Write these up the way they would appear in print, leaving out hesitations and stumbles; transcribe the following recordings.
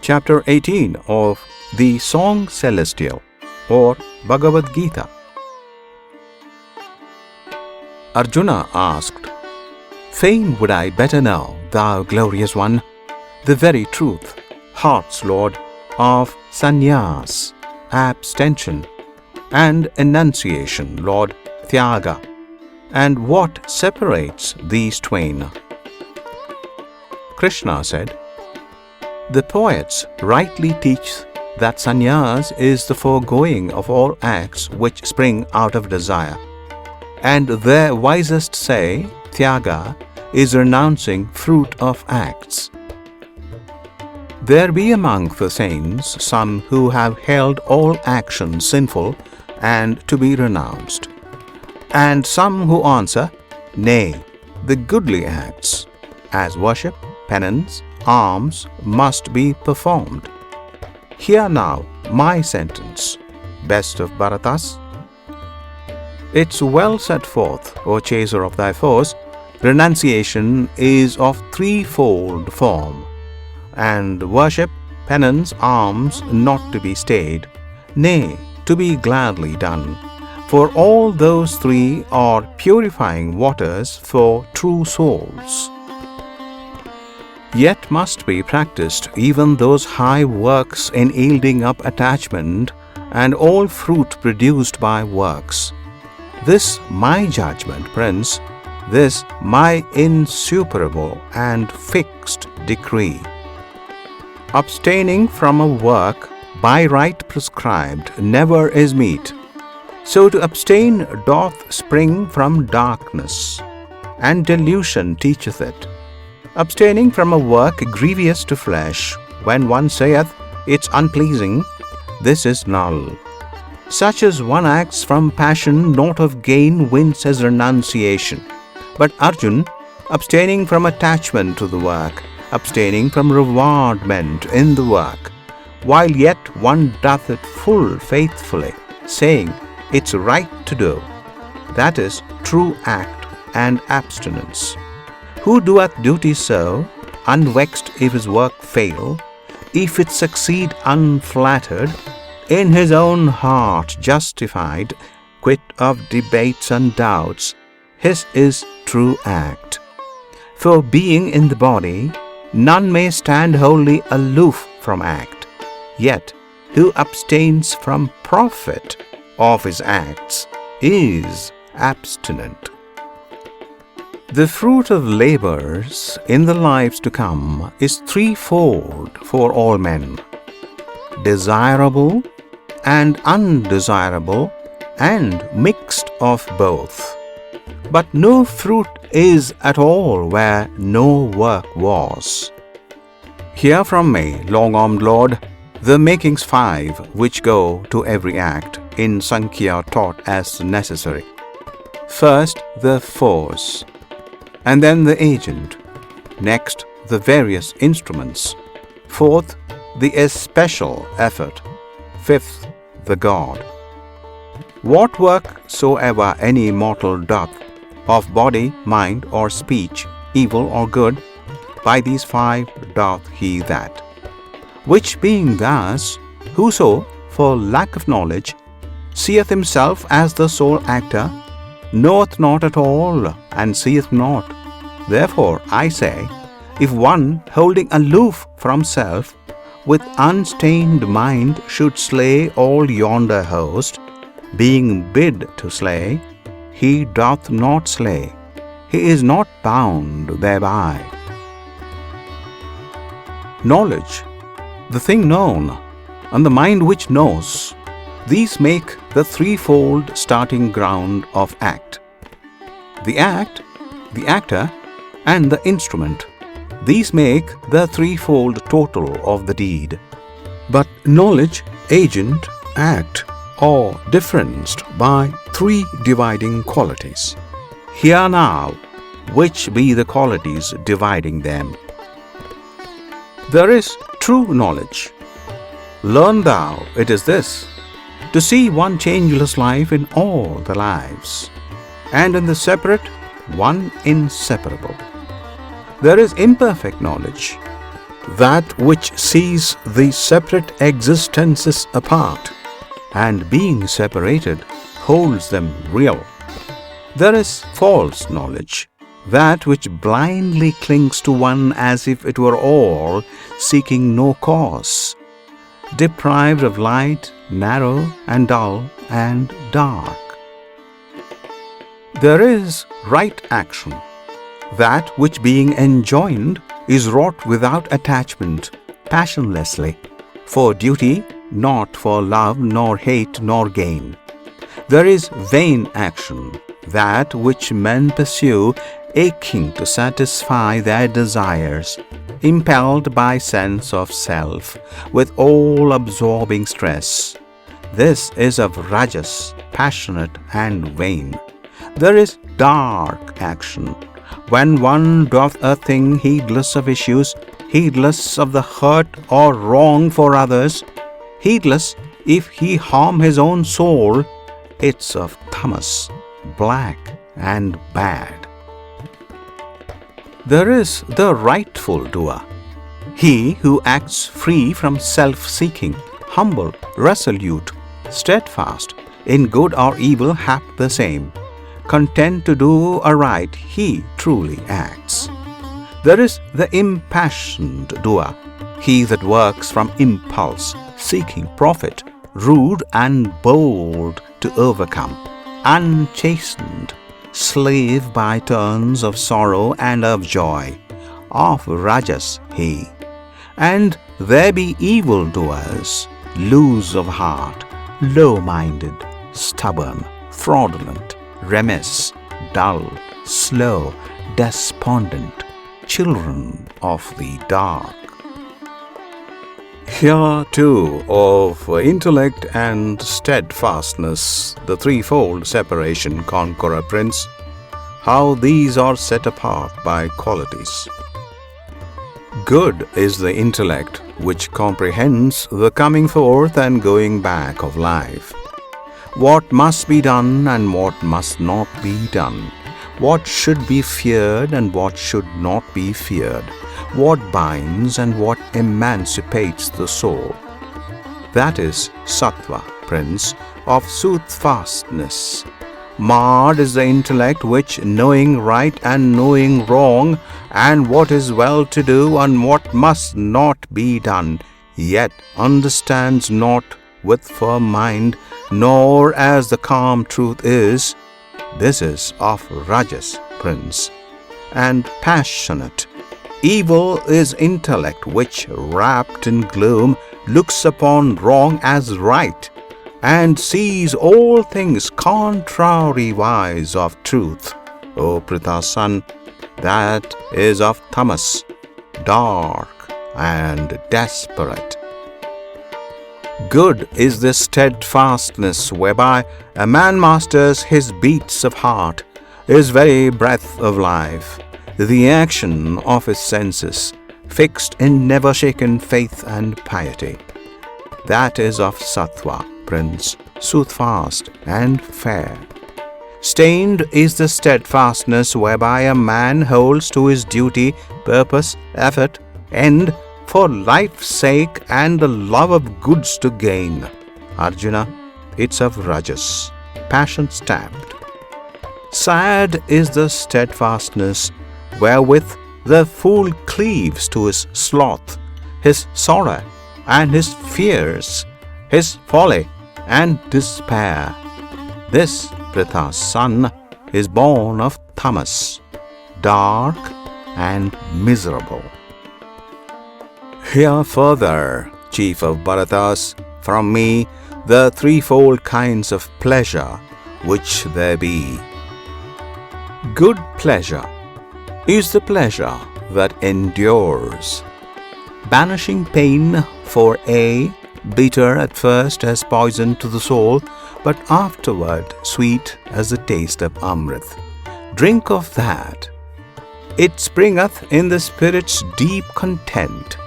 Chapter 18 of the Song Celestial or Bhagavad Gita. Arjuna asked, "Fain would I better know, thou glorious one, the very truth, heart's Lord, of sannyāsa, abstention, and renunciation, Lord, tyaga, and what separates these twain." Krishna said, "The poets rightly teach that sannyas is the foregoing of all acts which spring out of desire, and their wisest say tyaga is renouncing fruit of acts. There be among the saints some who have held all actions sinful and to be renounced, and some who answer, Nay, the goodly acts, as worship, penance, alms must be performed. Hear now my sentence, best of Bharatas. It's well set forth, O chaser of thy foes, renunciation is of threefold form, and worship, penance, alms not to be stayed, nay, to be gladly done. For all those three are purifying waters for true souls. Yet must be practiced even those high works in yielding up attachment and all fruit produced by works. This my judgment, Prince, this my insuperable and fixed decree. Abstaining from a work by right prescribed never is meet. So to abstain doth spring from darkness, and delusion teacheth it. Abstaining from a work grievous to flesh, when one saith it's unpleasing, this is null. Such as one acts from passion, not of gain wins his renunciation. But Arjun, abstaining from attachment to the work, abstaining from rewardment in the work, while yet one doth it full faithfully, saying it's right to do, that is true act and abstinence. Who doeth duty so, unvexed if his work fail, if it succeed unflattered, in his own heart justified, quit of debates and doubts, his is true act. For being in the body, none may stand wholly aloof from act, yet who abstains from profit of his acts is abstinent. The fruit of labors in the lives to come is threefold for all men: desirable and undesirable and mixed of both. But no fruit is at all where no work was. Hear from me, long-armed Lord, the makings 5 which go to every act, in Sankhya taught as necessary. First, the force, and then the agent, next the various instruments, fourth the especial effort, fifth the God. What work soever any mortal doth, of body, mind, or speech, evil or good, by these 5 doth he that. Which being thus, whoso, for lack of knowledge, seeth himself as the sole actor, knoweth not at all, and seeth not. Therefore, I say, if one holding aloof from self, with unstained mind should slay all yonder host, being bid to slay, he doth not slay, he is not bound thereby. Knowledge, the thing known, and the mind which knows, these make the threefold starting ground of act. The act, the actor, and the instrument, these make the threefold total of the deed. But knowledge, agent, act are differenced by 3 dividing qualities. Hear now which be the qualities dividing them. There is true knowledge. Learn thou, it is this, to see one changeless life in all the lives, and in the separate, one inseparable. There is imperfect knowledge. that which sees the separate existences apart, and being separated, holds them real. There is false knowledge, that which blindly clings to one as if it were all, seeking no cause, deprived of light, narrow and dull and dark. There is right action, that which being enjoined is wrought without attachment, passionlessly, for duty, not for love nor hate nor gain. There is vain action, that which men pursue, aching to satisfy their desires, impelled by sense of self, with all-absorbing stress. This is of Rajas, passionate and vain. There is dark action, when one doth a thing heedless of issues, heedless of the hurt or wrong for others, heedless if he harm his own soul. It's of tamas, black and bad. There is the rightful doer, he who acts free from self-seeking, humble, resolute, steadfast, in good or evil hap the same. Content to do aright, he truly acts. There is the impassioned doer, he that works from impulse, seeking profit, rude and bold to overcome, unchastened, slave by turns of sorrow and of joy, of Rajas he. And there be evil-doers, loose of heart, low-minded, stubborn, fraudulent, remiss, dull, slow, despondent, children of the dark. Here too of intellect and steadfastness, the threefold separation, conqueror prince, how these are set apart by qualities. Good is the intellect which comprehends the coming forth and going back of life, what must be done and what must not be done, what should be feared and what should not be feared, what binds and what emancipates the soul. That is sattva, prince, of soothfastness. Marred is the intellect which, knowing right and knowing wrong, and what is well to do and what must not be done, yet understands not with firm mind, nor as the calm truth is. This is of Rajas, prince, and passionate. Evil is intellect which, wrapped in gloom, looks upon wrong as right, and sees all things contrariwise of truth. O Pritha's son, that is of tamas, dark and desperate. Good is the steadfastness whereby a man masters his beats of heart, his very breath of life, the action of his senses, fixed in never shaken faith and piety. That is of sattva, prince, soothfast and fair. Stained is the steadfastness whereby a man holds to his duty, purpose, effort, end, for life's sake and the love of goods to gain. Arjuna, it's of Rajas, passion stamped. Sad is the steadfastness wherewith the fool cleaves to his sloth, his sorrow and his fears, his folly and despair. This Pritha's son is born of tamas, dark and miserable. Hear further, chief of Bharatas, from me the threefold kinds of pleasure which there be. Good pleasure is the pleasure that endures, banishing pain, for bitter at first as poison to the soul, but afterward sweet as the taste of Amrit. Drink of that. It springeth in the spirit's deep content.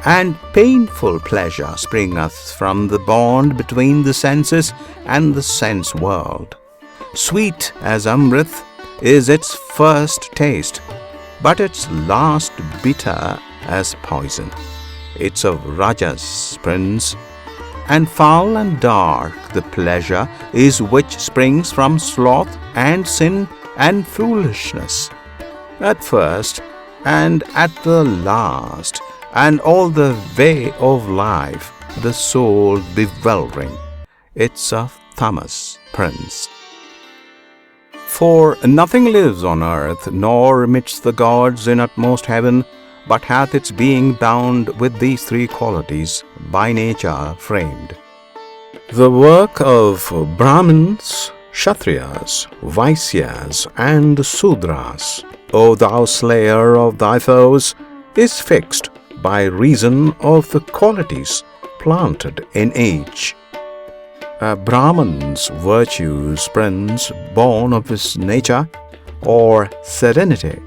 And painful pleasure springeth from the bond between the senses and the sense world. Sweet as Amrit is its first taste, but its last bitter as poison. It's of Rajas, prince, and foul and dark the pleasure is which springs from sloth and sin and foolishness. At first and at the last, and all the way of life, the soul bewildering. It's of Tamas, prince. For nothing lives on earth, nor amidst the gods in utmost heaven, but hath its being bound with these three qualities, by nature framed. The work of Brahmins, Kshatriyas, Vaisyas, and Sudras, O thou slayer of thy foes, is fixed by reason of the qualities planted in each. A Brahman's virtues, prince, born of his nature, or serenity,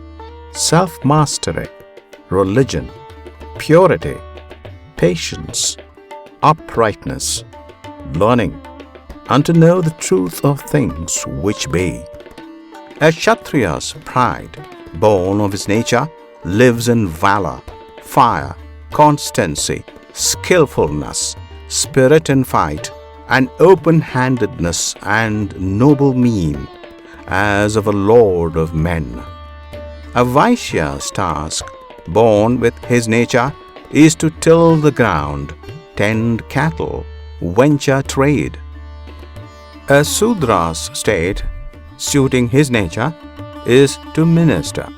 self-mastery, religion, purity, patience, uprightness, learning, and to know the truth of things which be. A Kshatriya's pride, born of his nature, lives in valor, fire, constancy, skillfulness, spirit in fight, and open-handedness and noble mien, as of a lord of men. A Vaishya's task, born with his nature, is to till the ground, tend cattle, venture trade. A Sudra's state, suiting his nature, is to minister.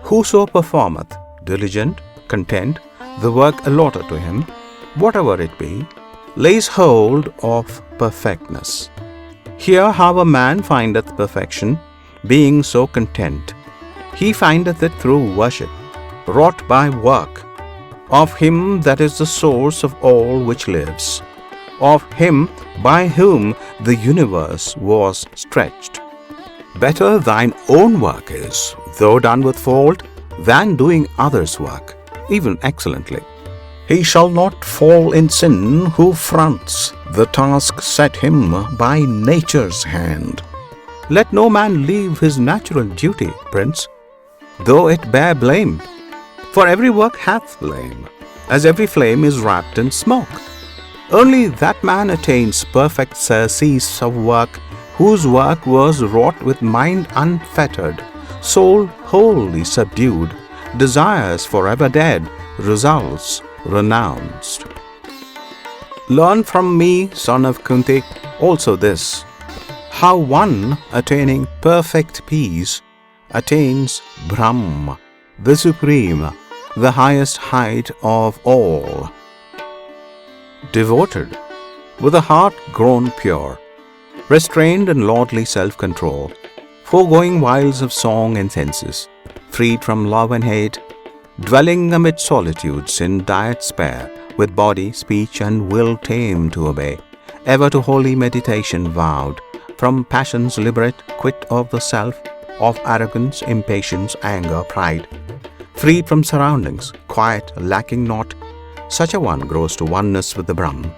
Whoso performeth, diligent, content, the work allotted to him, whatever it be, lays hold of perfectness. Here how a man findeth perfection, being so content. He findeth it through worship, wrought by work, of Him that is the source of all which lives, of Him by whom the universe was stretched. Better thine own work is, though done with fault, than doing others' work, even excellently. He shall not fall in sin who fronts the task set him by nature's hand. Let no man leave his natural duty, prince, though it bear blame. For every work hath blame, as every flame is wrapped in smoke. Only that man attains perfect surcease of work, whose work was wrought with mind unfettered, soul wholly subdued, desires forever dead, results renounced. Learn from me, son of Kunti, also this, how one attaining perfect peace attains Brahma, the supreme, the highest height of all. Devoted, with a heart grown pure, restrained in lordly self-control, foregoing wiles of song and senses, freed from love and hate, dwelling amid solitudes in dire despair, with body, speech, and will tame to obey, ever to holy meditation vowed, from passions liberate, quit of the self, of arrogance, impatience, anger, pride, freed from surroundings, quiet, lacking naught, such a one grows to oneness with the Brahm.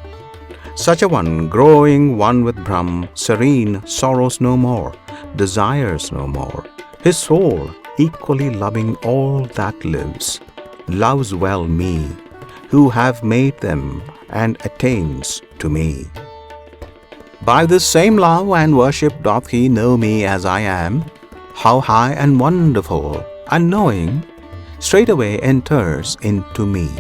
Such a one, growing one with Brahm, serene, sorrows no more, desires no more. His soul, equally loving all that lives, loves well me, who have made them, and attains to me. By this same love and worship doth he know me as I am, how high and wonderful, and knowing, straightway enters into me.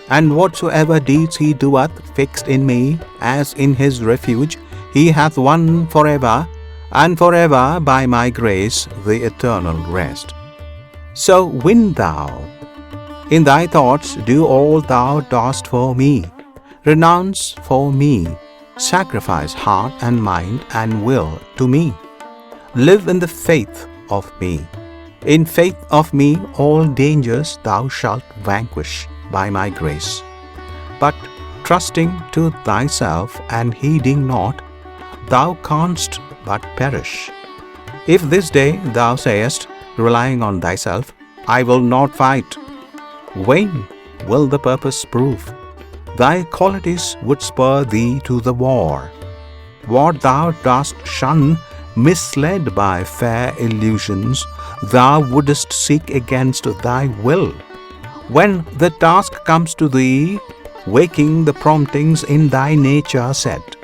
And whatsoever deeds he doeth fixed in me, as in his refuge, he hath won forever, and forever by my grace the eternal rest. So win thou, in thy thoughts do all thou dost for me, renounce for me, sacrifice heart and mind and will to me, live in the faith of me. In faith of me all dangers thou shalt vanquish by my grace. But trusting to thyself and heeding not, thou canst but perish. If this day thou sayest, relying on thyself, I will not fight, vain will the purpose prove. Thy qualities would spur thee to the war. What thou dost shun, misled by fair illusions, thou wouldest seek against thy will. When the task comes to thee, waking the promptings in thy nature set.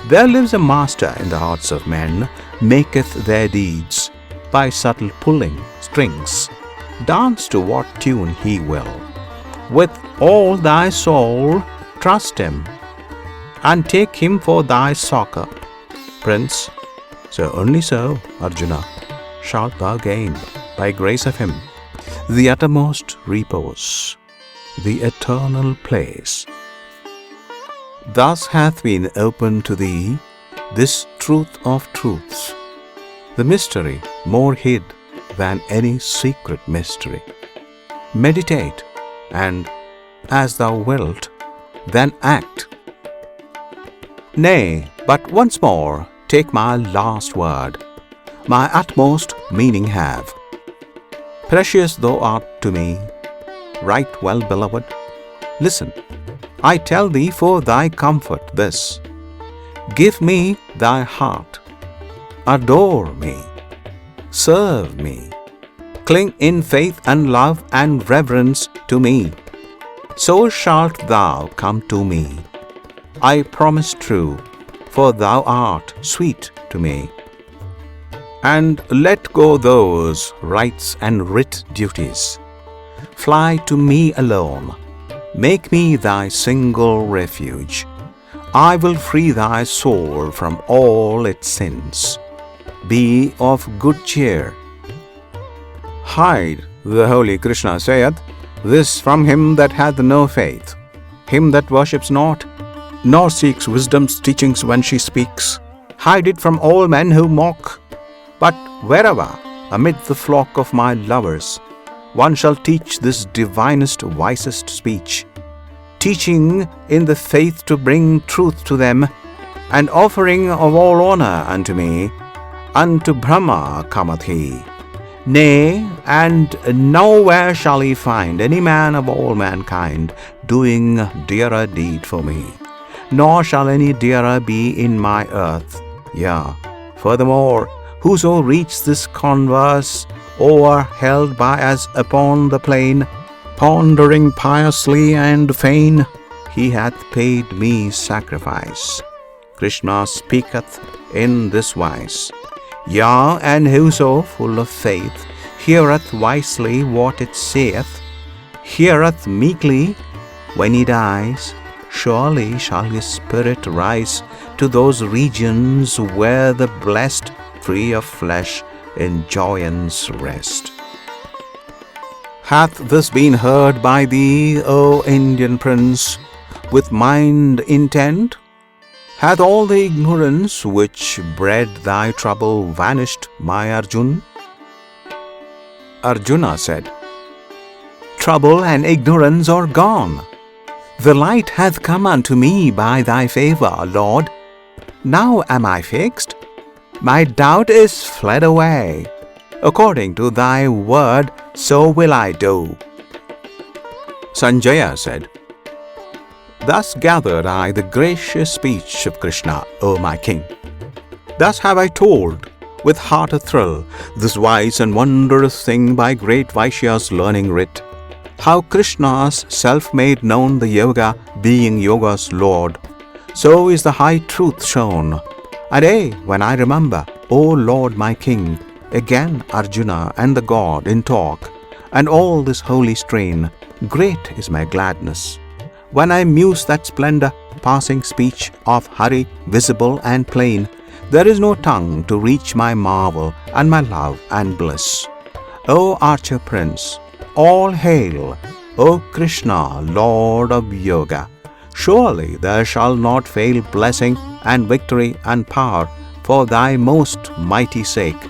There lives a master in the hearts of men, maketh their deeds by subtle pulling strings. Dance to what tune he will. With all thy soul trust him, and take him for thy succor, Prince. So only so, Arjuna, shalt thou gain, by grace of him, the uttermost repose, the eternal place. Thus hath been opened to thee this truth of truths, the mystery more hid than any secret mystery. Meditate, and as thou wilt, then act. Nay, but once more take my last word, my utmost meaning have. Precious thou art to me, right well beloved. Listen, I tell thee for thy comfort this: give me thy heart, adore me, serve me, cling in faith and love and reverence to me. So shalt thou come to me, I promise true, for thou art sweet to me. And let go those rites and writ duties. Fly to me alone. Make me thy single refuge. I will free thy soul from all its sins. Be of good cheer. Hide, the holy Krishna saith, this from him that hath no faith, him that worships not, nor seeks wisdom's teachings when she speaks. Hide it from all men who mock. But wherever, amid the flock of my lovers, one shall teach this divinest, wisest speech, teaching in the faith to bring truth to them, and offering of all honor unto me, unto Brahma cometh he. Nay, and nowhere shall he find any man of all mankind doing dearer deed for me, nor shall any dearer be in my earth. Yea, furthermore, whoso reads this converse o'er held by us upon the plain, pondering piously and fain, he hath paid me sacrifice. Krishna speaketh in this wise. Yea, and whoso full of faith heareth wisely what it saith, heareth meekly, when he dies, surely shall his spirit rise to those regions where the blessed, free of flesh, in joyance rest. Hath this been heard by thee, O Indian prince, with mind intent? Hath all the ignorance which bred thy trouble vanished, my Arjun? Arjuna said, trouble and ignorance are gone. The light hath come unto me by thy favor, Lord. Now am I fixed. My doubt is fled away. According to thy word, so will I do. Sanjaya said, thus gathered I the gracious speech of Krishna, O my king. Thus have I told, with heart athrill, this wise and wondrous thing by great Vaishya's learning writ, how Krishna's self made known the yoga, being yoga's lord. So is the high truth shown. And when I remember, O Lord my king, again Arjuna and the god in talk, and all this holy strain, great is my gladness. When I muse that splendor, passing speech of Hari, visible and plain, there is no tongue to reach my marvel and my love and bliss. O archer prince, all hail, O Krishna, Lord of Yoga. Surely there shall not fail blessing and victory and power for thy most mighty sake.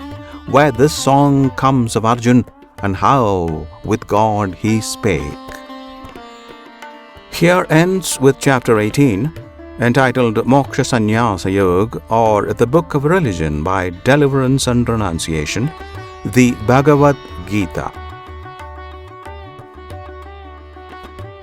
Where this song comes of Arjun, and how with God he spake. Here ends with chapter 18, entitled Moksha Sannyasa Yoga, or the Book of Religion by Deliverance and Renunciation, the Bhagavad Gita.